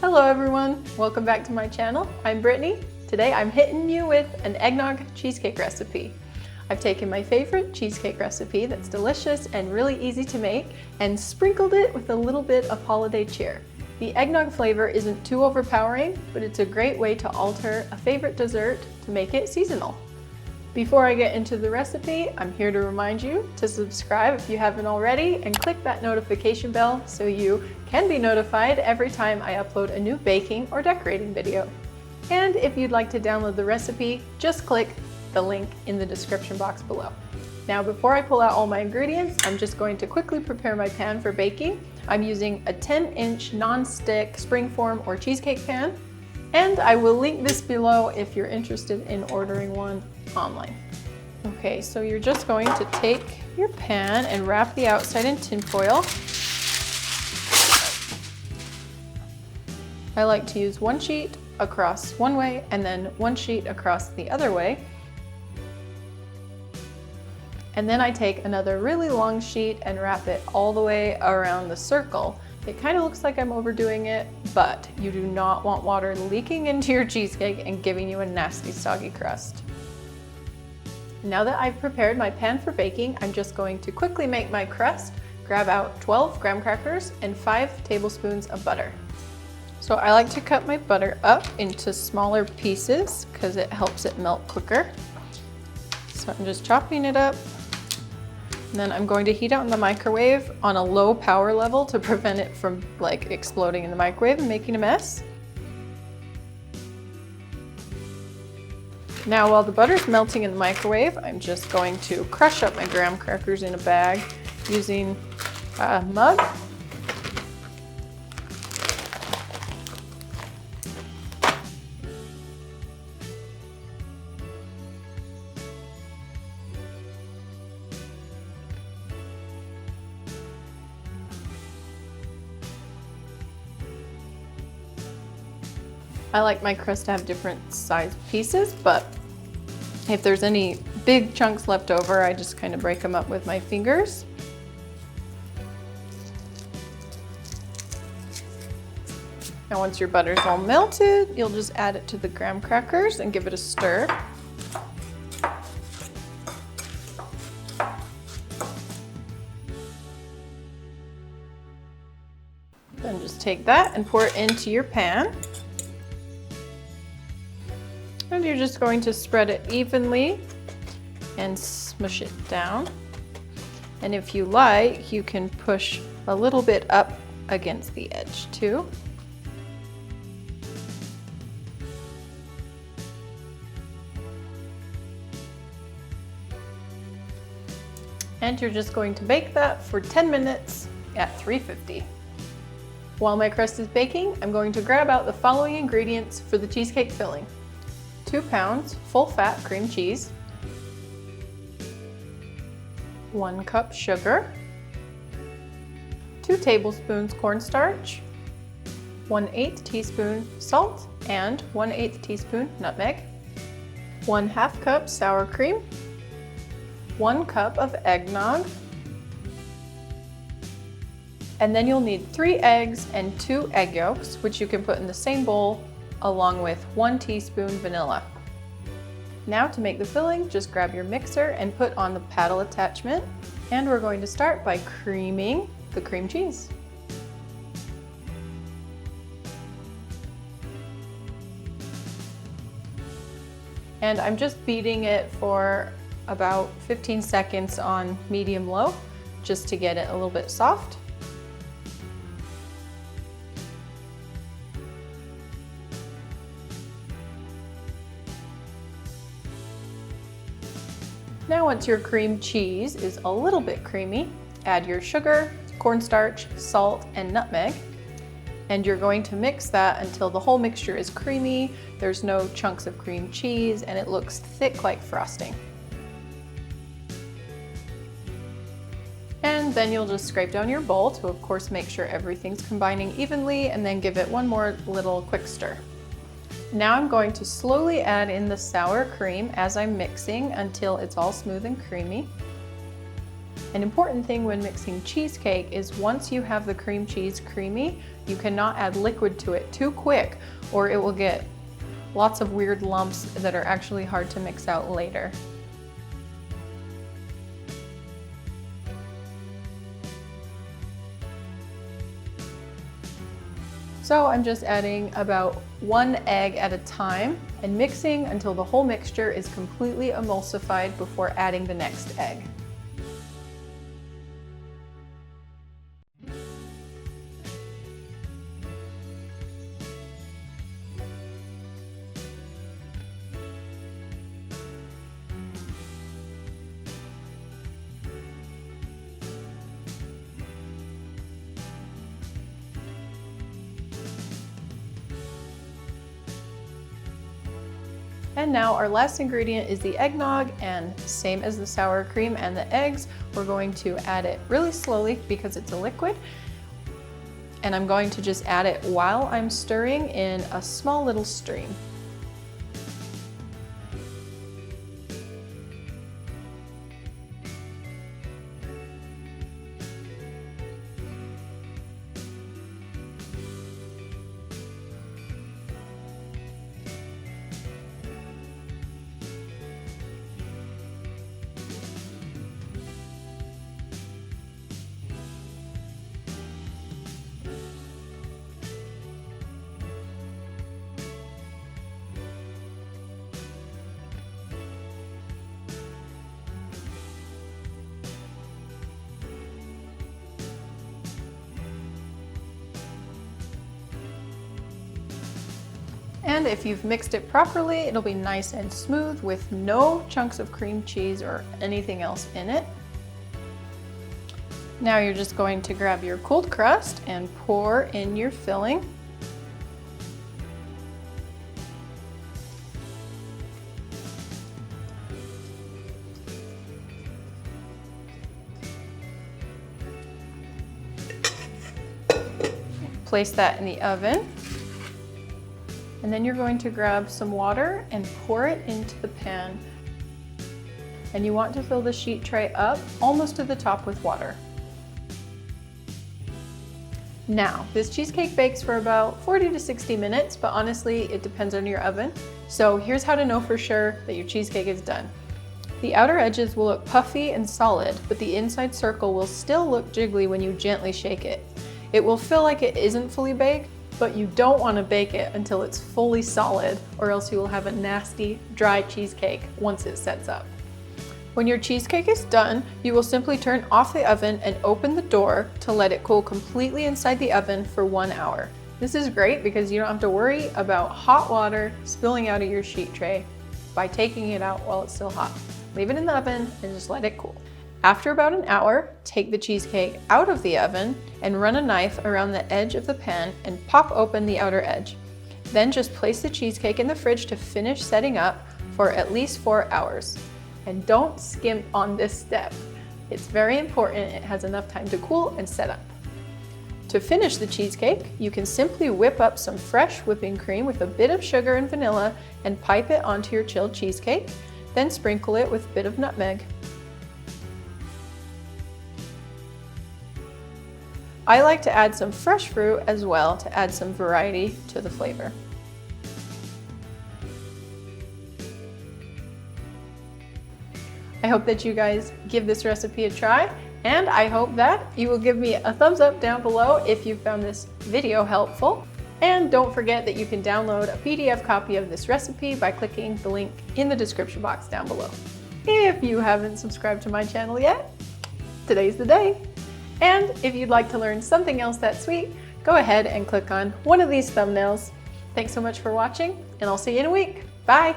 Hello everyone, welcome back to my channel. I'm Brittney. Today I'm hitting you with an eggnog cheesecake recipe. I've taken my favorite cheesecake recipe that's delicious and really easy to make and sprinkled it with a little bit of holiday cheer. The eggnog flavor isn't too overpowering, but it's a great way to alter a favorite dessert to make it seasonal. Before I get into the recipe, I'm here to remind you to subscribe if you haven't already and click that notification bell so you can be notified every time I upload a new baking or decorating video. And if you'd like to download the recipe, just click the link in the description box below. Now before I pull out all my ingredients, I'm just going to quickly prepare my pan for baking. I'm using a 10-inch non-stick springform or cheesecake pan, and I will link this below if you're interested in ordering one online. Okay, so you're just going to take your pan and wrap the outside in tin foil. I like to use one sheet across one way and then one sheet across the other way. And then I take another really long sheet and wrap it all the way around the circle. It kind of looks like I'm overdoing it, but you do not want water leaking into your cheesecake and giving you a nasty soggy crust. Now that I've prepared my pan for baking, I'm just going to quickly make my crust, grab out 12 graham crackers and 5 tablespoons of butter. So I like to cut my butter up into smaller pieces because it helps it melt quicker. So I'm just chopping it up. And then I'm going to heat out in the microwave on a low power level to prevent it from exploding in the microwave and making a mess. Now while the butter's melting in the microwave, I'm just going to crush up my graham crackers in a bag using a mug. I like my crust to have different size pieces, but if there's any big chunks left over, I just kind of break them up with my fingers. Now once your butter's all melted, you'll just add it to the graham crackers and give it a stir. Then just take that and pour it into your pan. And you're just going to spread it evenly and smush it down. And if you like, you can push a little bit up against the edge too. And you're just going to bake that for 10 minutes at 350. While my crust is baking, I'm going to grab out the following ingredients for the cheesecake filling. 2 pounds full-fat cream cheese, 1 cup sugar, 2 tablespoons cornstarch, 1/8 teaspoon salt, and 1/8 teaspoon nutmeg, 1/2 cup sour cream, 1 cup of eggnog, and then you'll need 3 eggs and 2 egg yolks, which you can put in the same bowl along with 1 teaspoon vanilla. Now to make the filling, just grab your mixer and put on the paddle attachment. And we're going to start by creaming the cream cheese. And I'm just beating it for about 15 seconds on medium-low, just to get it a little bit soft. Now once your cream cheese is a little bit creamy, add your sugar, cornstarch, salt, and nutmeg. And you're going to mix that until the whole mixture is creamy, there's no chunks of cream cheese, and it looks thick like frosting. And then you'll just scrape down your bowl to, of course, make sure everything's combining evenly, and then give it one more little quick stir. Now I'm going to slowly add in the sour cream as I'm mixing until it's all smooth and creamy. An important thing when mixing cheesecake is once you have the cream cheese creamy, you cannot add liquid to it too quick or it will get lots of weird lumps that are actually hard to mix out later. So I'm just adding about 1 egg at a time and mixing until the whole mixture is completely emulsified before adding the next egg. And now our last ingredient is the eggnog, and same as the sour cream and the eggs, we're going to add it really slowly because it's a liquid. And I'm going to just add it while I'm stirring in a small little stream. And if you've mixed it properly, it'll be nice and smooth with no chunks of cream cheese or anything else in it. Now you're just going to grab your cold crust and pour in your filling. Place that in the oven. And then you're going to grab some water and pour it into the pan. And you want to fill the sheet tray up almost to the top with water. Now, this cheesecake bakes for about 40 to 60 minutes, but honestly, it depends on your oven. So here's how to know for sure that your cheesecake is done. The outer edges will look puffy and solid, but the inside circle will still look jiggly when you gently shake it. It will feel like it isn't fully baked, but you don't want to bake it until it's fully solid, or else you will have a nasty, dry cheesecake once it sets up. When your cheesecake is done, you will simply turn off the oven and open the door to let it cool completely inside the oven for 1 hour. This is great because you don't have to worry about hot water spilling out of your sheet tray by taking it out while it's still hot. Leave it in the oven and just let it cool. After about an hour, take the cheesecake out of the oven and run a knife around the edge of the pan and pop open the outer edge. Then just place the cheesecake in the fridge to finish setting up for at least 4 hours. And don't skimp on this step. It's very important it has enough time to cool and set up. To finish the cheesecake, you can simply whip up some fresh whipping cream with a bit of sugar and vanilla and pipe it onto your chilled cheesecake, then sprinkle it with a bit of nutmeg. I like to add some fresh fruit as well to add some variety to the flavor. I hope that you guys give this recipe a try, and I hope that you will give me a thumbs up down below if you found this video helpful. And don't forget that you can download a PDF copy of this recipe by clicking the link in the description box down below. If you haven't subscribed to my channel yet, today's the day. And if you'd like to learn something else that's sweet, go ahead and click on one of these thumbnails. Thanks so much for watching, and I'll see you in a week. Bye!